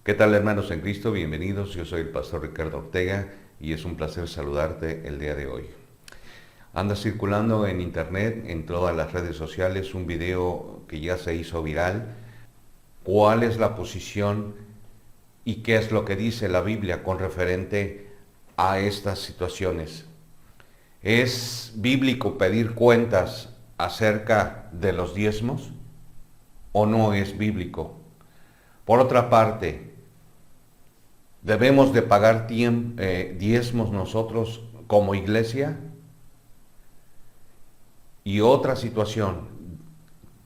¿Qué tal, hermanos en Cristo? Bienvenidos. Yo soy el pastor Ricardo Ortega y es un placer saludarte el día de hoy. Anda circulando en internet, en todas las redes sociales, un video que ya se hizo viral. ¿Cuál es la posición y qué es lo que dice la Biblia con referente a estas situaciones? ¿Es bíblico pedir cuentas acerca de los diezmos o no es bíblico? Por otra parte, ¿debemos de pagar diezmos nosotros como iglesia? Y otra situación,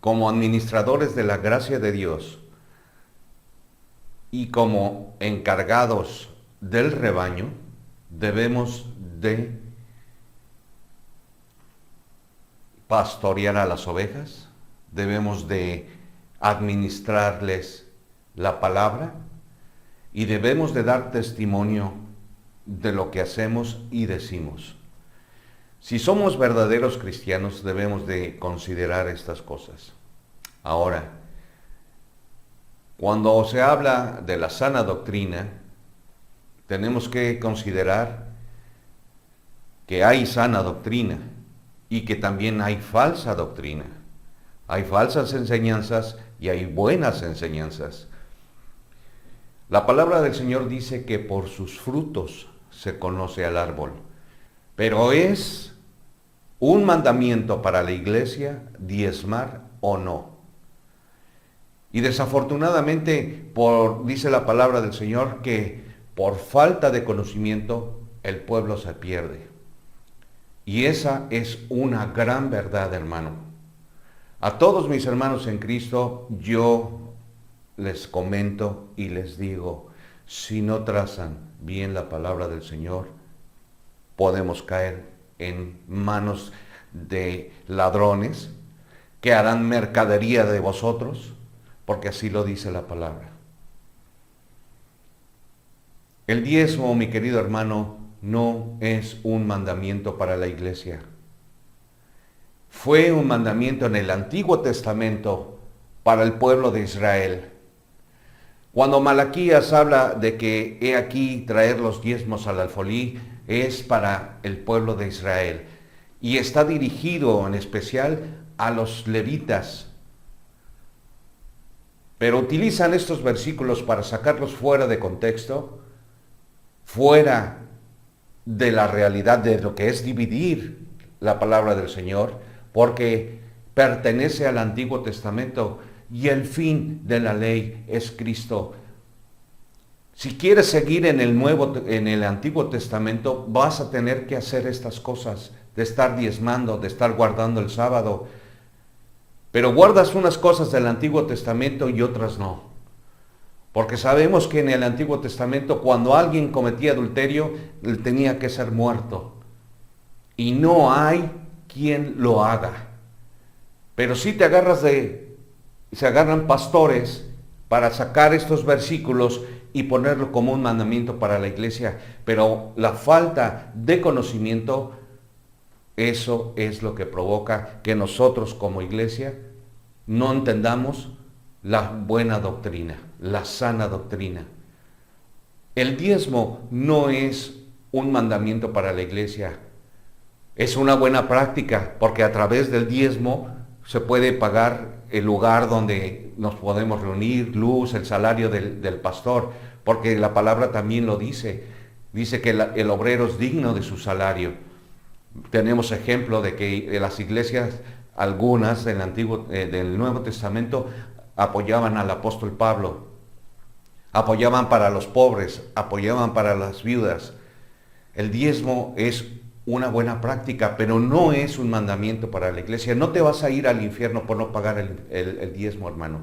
como administradores de la gracia de Dios y como encargados del rebaño, debemos de pastorear a las ovejas, debemos de administrarles la palabra y debemos de dar testimonio de lo que hacemos y decimos. Si somos verdaderos cristianos, debemos de considerar estas cosas. Ahora, cuando se habla de la sana doctrina, tenemos que considerar que hay sana doctrina y que también hay falsa doctrina. Hay falsas enseñanzas y hay buenas enseñanzas. La palabra del Señor dice que por sus frutos se conoce al árbol, pero es un mandamiento para la iglesia diezmar o no. Y desafortunadamente, dice la palabra del Señor que por falta de conocimiento el pueblo se pierde. Y esa es una gran verdad, hermano. A todos mis hermanos en Cristo, yo les comento y les digo, si no trazan bien la palabra del Señor, podemos caer en manos de ladrones que harán mercadería de vosotros, porque así lo dice la palabra. El diezmo, mi querido hermano, no es un mandamiento para la iglesia. Fue un mandamiento en el Antiguo Testamento para el pueblo de Israel. Cuando Malaquías habla de que he aquí traer los diezmos al alfolí, es para el pueblo de Israel y está dirigido en especial a los levitas. Pero utilizan estos versículos para sacarlos fuera de contexto, fuera de la realidad de lo que es dividir la palabra del Señor, porque pertenece al Antiguo Testamento y el fin de la ley es Cristo. Si quieres seguir en el Antiguo Testamento, vas a tener que hacer estas cosas, de estar diezmando, de estar guardando el sábado. Pero guardas unas cosas del Antiguo Testamento y otras no. Porque sabemos que en el Antiguo Testamento, cuando alguien cometía adulterio, él tenía que ser muerto. Y no hay quien lo haga. Pero si se agarran pastores para sacar estos versículos y ponerlo como un mandamiento para la iglesia, pero la falta de conocimiento, eso es lo que provoca que nosotros como iglesia no entendamos la buena doctrina, la sana doctrina. El diezmo no es un mandamiento para la iglesia, es una buena práctica, porque a través del diezmo se puede pagar el lugar donde nos podemos reunir, luz, el salario del pastor, porque la palabra también lo dice. Dice que el obrero es digno de su salario. Tenemos ejemplo de que las iglesias, algunas del Nuevo Testamento, apoyaban al apóstol Pablo, apoyaban para los pobres, apoyaban para las viudas. El diezmo es una buena práctica, pero no es un mandamiento para la iglesia. No te vas a ir al infierno por no pagar el diezmo, hermano.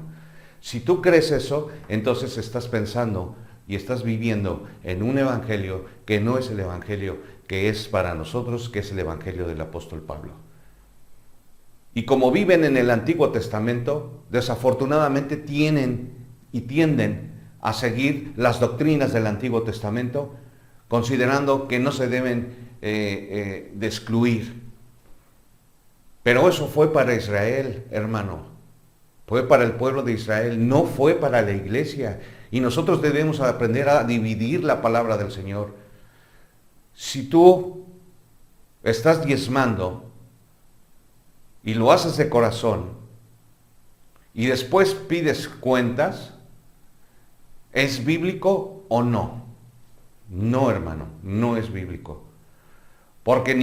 Si tú crees eso, entonces estás pensando y estás viviendo en un evangelio que no es el evangelio que es para nosotros, que es el evangelio del apóstol Pablo. Y como viven en el Antiguo Testamento, desafortunadamente tienden a seguir las doctrinas del Antiguo Testamento, considerando que no se deben de excluir. Pero eso fue para Israel, hermano. Fue para el pueblo de Israel, no fue para la iglesia. Y nosotros debemos aprender a dividir la palabra del Señor. Si tú estás diezmando y lo haces de corazón y después pides cuentas, ¿es bíblico o no? No, hermano, no es bíblico. Porque en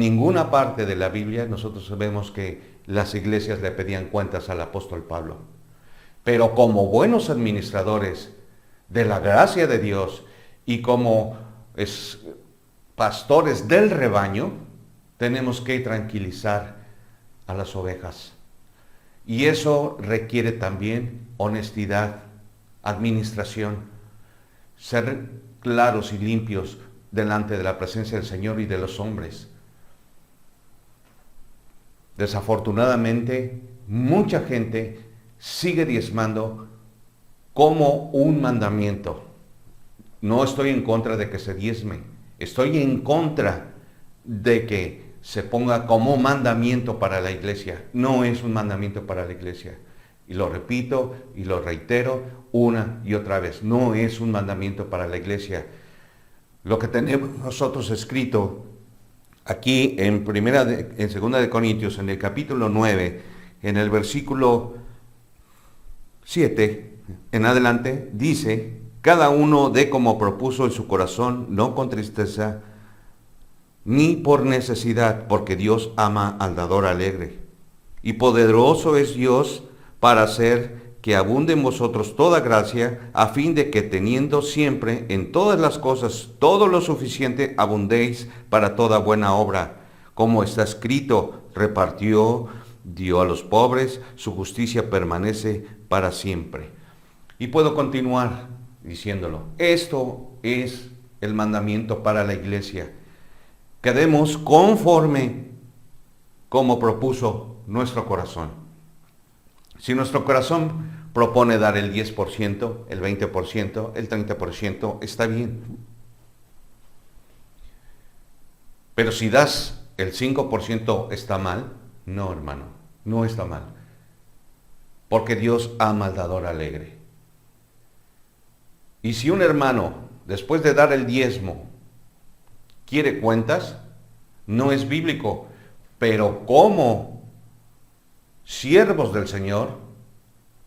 ninguna parte de la Biblia nosotros vemos que las iglesias le pedían cuentas al apóstol Pablo. Pero como buenos administradores de la gracia de Dios y como pastores del rebaño, tenemos que tranquilizar a las ovejas. Y eso requiere también honestidad, administración, ser claros y limpios delante de la presencia del Señor y de los hombres. Desafortunadamente, mucha gente sigue diezmando como un mandamiento. No estoy en contra de que se diezme, estoy en contra de que se ponga como mandamiento para la iglesia. No es un mandamiento para la iglesia. Y lo repito y lo reitero una y otra vez. No es un mandamiento para la iglesia. Lo que tenemos nosotros escrito aquí en Segunda de Corintios, en el capítulo 9, en el versículo 7 en adelante, dice: cada uno dé como propuso en su corazón, no con tristeza, ni por necesidad, porque Dios ama al dador alegre. Y poderoso es Dios para hacer que abunde en vosotros toda gracia, a fin de que teniendo siempre en todas las cosas todo lo suficiente, abundéis para toda buena obra. Como está escrito, repartió, dio a los pobres, su justicia permanece para siempre. Y puedo continuar diciéndolo. Esto es el mandamiento para la iglesia. Quedemos conforme como propuso nuestro corazón. Si nuestro corazón propone dar el 10%, el 20%, el 30%, está bien. Pero si das el 5%, ¿está mal? No, hermano, no está mal. Porque Dios ama al dador alegre. Y si un hermano, después de dar el diezmo, quiere cuentas, no es bíblico. Pero como siervos del Señor,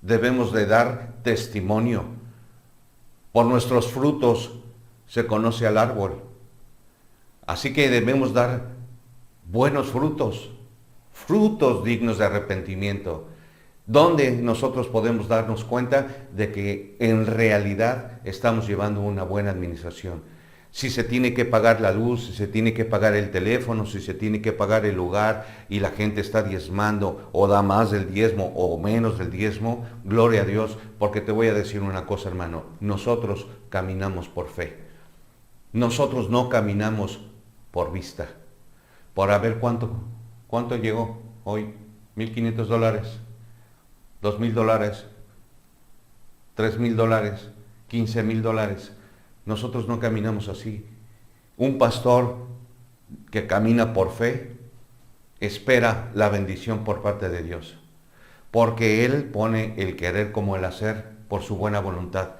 debemos de dar testimonio. Por nuestros frutos se conoce al árbol. Así que debemos dar buenos frutos, frutos dignos de arrepentimiento, donde nosotros podemos darnos cuenta de que en realidad estamos llevando una buena administración. Si se tiene que pagar la luz, si se tiene que pagar el teléfono, si se tiene que pagar el lugar y la gente está diezmando o da más del diezmo o menos del diezmo, gloria a Dios, porque te voy a decir una cosa, hermano, nosotros caminamos por fe. Nosotros no caminamos por vista, por a ver cuánto llegó hoy, $1,500, $2,000, $3,000, $15,000. Nosotros no caminamos así. Un pastor que camina por fe espera la bendición por parte de Dios, porque Él pone el querer como el hacer por su buena voluntad.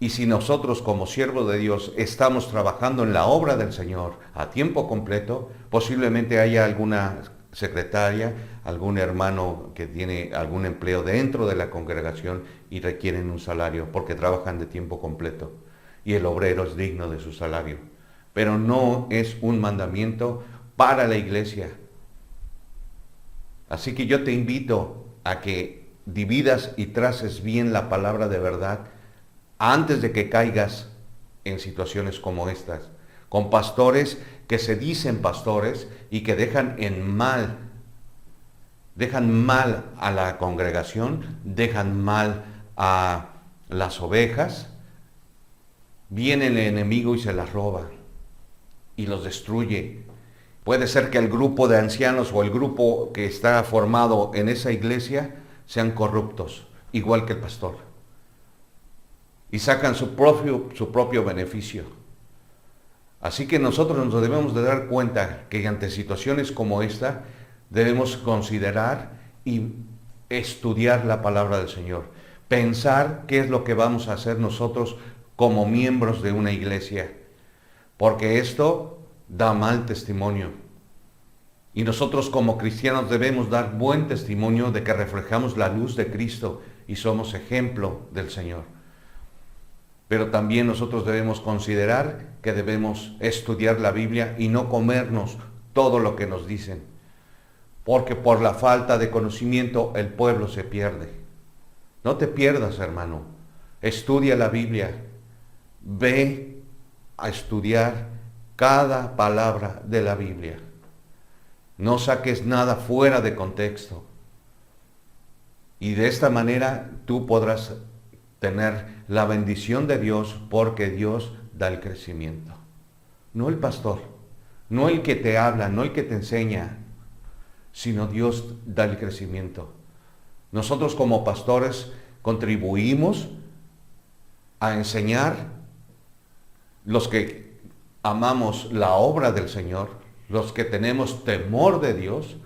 Y si nosotros como siervos de Dios estamos trabajando en la obra del Señor a tiempo completo, posiblemente haya alguna secretaria, algún hermano que tiene algún empleo dentro de la congregación y requieren un salario porque trabajan de tiempo completo. Y el obrero es digno de su salario. Pero no es un mandamiento para la iglesia. Así que yo te invito a que dividas y traces bien la palabra de verdad antes de que caigas en situaciones como estas, con pastores que se dicen pastores y que dejan mal a la congregación, dejan mal a las ovejas. Viene el enemigo y se las roba y los destruye. Puede ser que el grupo de ancianos o el grupo que está formado en esa iglesia sean corruptos, igual que el pastor. Y sacan su propio beneficio. Así que nosotros nos debemos de dar cuenta que ante situaciones como esta debemos considerar y estudiar la palabra del Señor. pensar qué es lo que vamos a hacer nosotros como miembros de una iglesia, porque esto da mal testimonio. Y nosotros como cristianos debemos dar buen testimonio de que reflejamos la luz de Cristo y somos ejemplo del Señor. Pero también nosotros debemos considerar que debemos estudiar la Biblia y no comernos todo lo que nos dicen, porque por la falta de conocimiento el pueblo se pierde. No te pierdas, hermano. Estudia la Biblia. Ve a estudiar cada palabra de la Biblia. No saques nada fuera de contexto. Y de esta manera tú podrás tener la bendición de Dios, porque Dios da el crecimiento. No el pastor, no el que te habla, no el que te enseña, sino Dios da el crecimiento. Nosotros como pastores contribuimos a enseñar, los que amamos la obra del Señor, los que tenemos temor de Dios,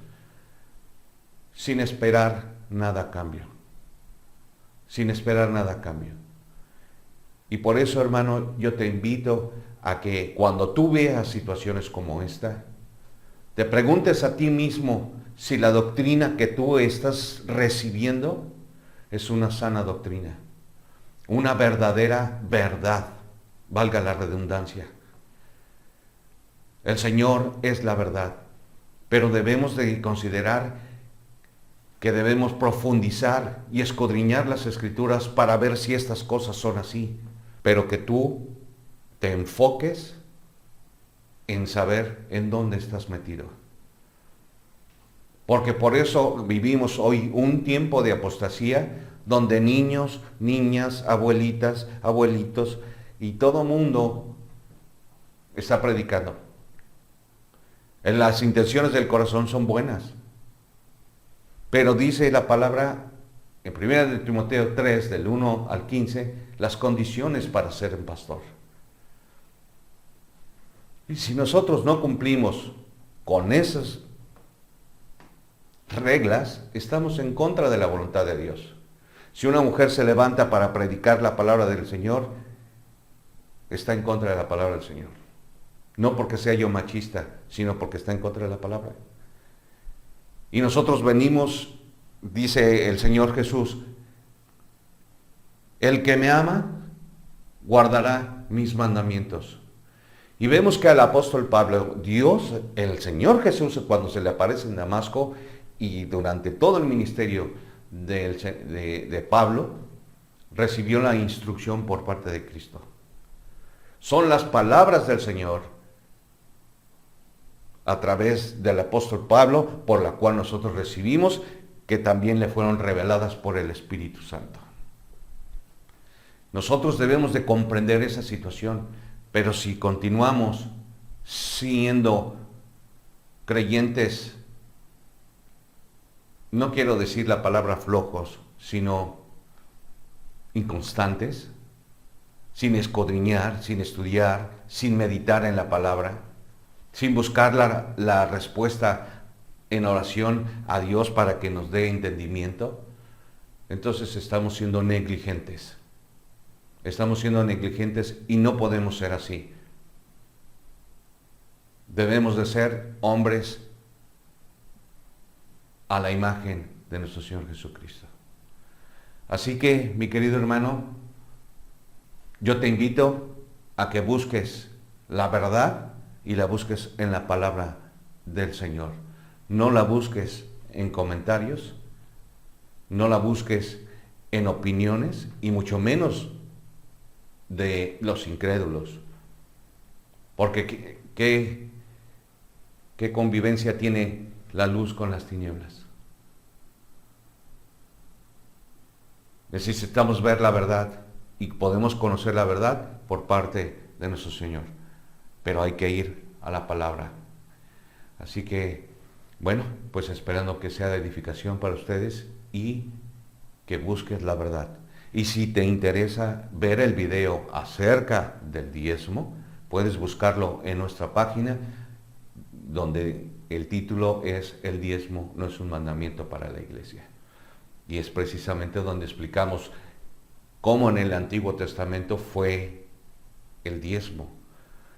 sin esperar nada a cambio. Sin esperar nada a cambio. Y por eso, hermano, yo te invito a que cuando tú veas situaciones como esta, te preguntes a ti mismo si la doctrina que tú estás recibiendo es una sana doctrina, una verdadera verdad, valga la redundancia. El Señor es la verdad, pero debemos de considerar que debemos profundizar y escudriñar las Escrituras para ver si estas cosas son así, pero que tú te enfoques en saber en dónde estás metido. Porque por eso vivimos hoy un tiempo de apostasía, donde niños, niñas, abuelitas, abuelitos y todo mundo está predicando. Las intenciones del corazón son buenas, pero dice la palabra en 1 Timoteo 3, del 1 al 15, las condiciones para ser un pastor. Y si nosotros no cumplimos con esas reglas, estamos en contra de la voluntad de Dios. Si una mujer se levanta para predicar la palabra del Señor, está en contra de la palabra del Señor. No porque sea yo machista, sino porque está en contra de la palabra. Y nosotros venimos, dice el Señor Jesús, el que me ama, guardará mis mandamientos. Y vemos que al apóstol Pablo, Dios, el Señor Jesús, cuando se le aparece en Damasco y durante todo el ministerio de Pablo, recibió la instrucción por parte de Cristo. Son las palabras del Señor a través del apóstol Pablo, por la cual nosotros recibimos, que también le fueron reveladas por el Espíritu Santo. Nosotros debemos de comprender esa situación, pero si continuamos siendo creyentes, no quiero decir la palabra flojos, sino inconstantes, sin escudriñar, sin estudiar, sin meditar en la palabra, sin buscar la respuesta en oración a Dios para que nos dé entendimiento, entonces estamos siendo negligentes. Estamos siendo negligentes y no podemos ser así. Debemos de ser hombres a la imagen de nuestro Señor Jesucristo. Así que, mi querido hermano, yo te invito a que busques la verdad y la busques en la palabra del Señor. No la busques en comentarios, no la busques en opiniones y mucho menos de los incrédulos. Porque ¿qué convivencia tiene la luz con las tinieblas? Necesitamos ver la verdad y podemos conocer la verdad por parte de nuestro Señor. Pero hay que ir a la palabra. Así que, bueno, pues esperando que sea de edificación para ustedes y que busques la verdad. Y si te interesa ver el video acerca del diezmo, puedes buscarlo en nuestra página, donde el título es El diezmo no es un mandamiento para la iglesia. Y es precisamente donde explicamos como en el Antiguo Testamento fue el diezmo.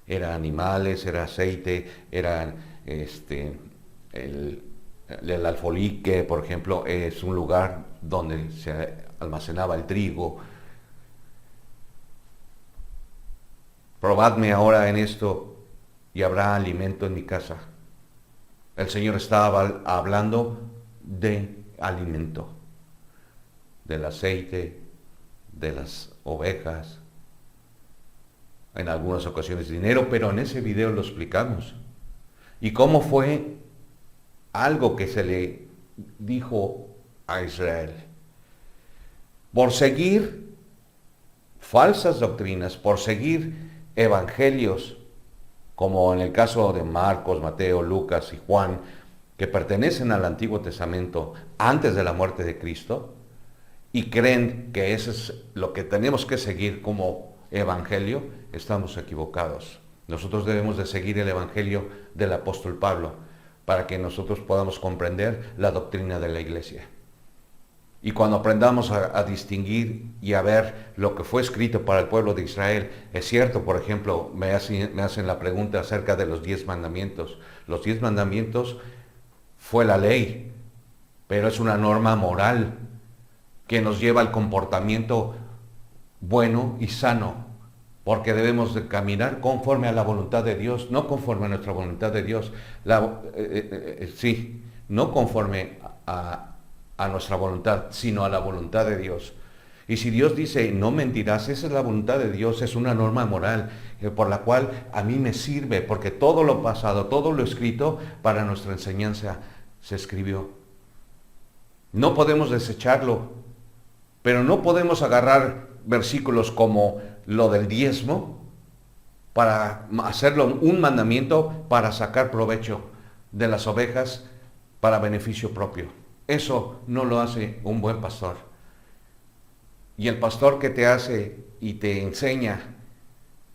Eran animales, era aceite, era el alfolique, por ejemplo, es un lugar donde se almacenaba el trigo. Probadme ahora en esto y habrá alimento en mi casa. El Señor estaba hablando de alimento, del aceite, de las ovejas, en algunas ocasiones dinero, pero en ese video lo explicamos. Y cómo fue algo que se le dijo a Israel. Por seguir falsas doctrinas, por seguir evangelios, como en el caso de Marcos, Mateo, Lucas y Juan, que pertenecen al Antiguo Testamento antes de la muerte de Cristo, y creen que eso es lo que tenemos que seguir como evangelio, estamos equivocados. Nosotros debemos de seguir el evangelio del apóstol Pablo para que nosotros podamos comprender la doctrina de la iglesia. Y cuando aprendamos a distinguir y a ver lo que fue escrito para el pueblo de Israel, es cierto, por ejemplo, me hacen la pregunta acerca de los 10 mandamientos. Los 10 mandamientos fue la ley, pero es una norma moral que nos lleva al comportamiento bueno y sano, porque debemos de caminar conforme a la voluntad de Dios, no conforme a nuestra voluntad de Dios, no conforme a nuestra voluntad, sino a la voluntad de Dios. Y si Dios dice, no mentirás, esa es la voluntad de Dios, es una norma moral por la cual a mí me sirve, porque todo lo pasado, todo lo escrito para nuestra enseñanza se escribió. No podemos desecharlo, pero no podemos agarrar versículos como lo del diezmo para hacerlo un mandamiento para sacar provecho de las ovejas para beneficio propio. Eso no lo hace un buen pastor. Y el pastor que te hace y te enseña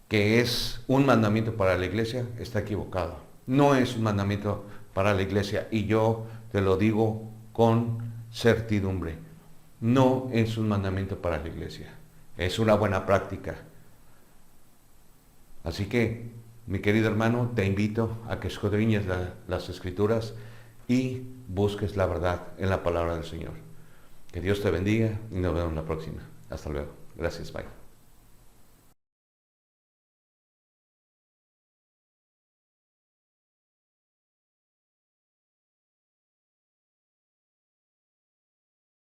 que es un mandamiento para la iglesia está equivocado. No es un mandamiento para la iglesia, y yo te lo digo con certidumbre. No es un mandamiento para la iglesia. Es una buena práctica. Así que, mi querido hermano, te invito a que escudriñes las Escrituras y busques la verdad en la palabra del Señor. Que Dios te bendiga y nos vemos la próxima. Hasta luego. Gracias, bye.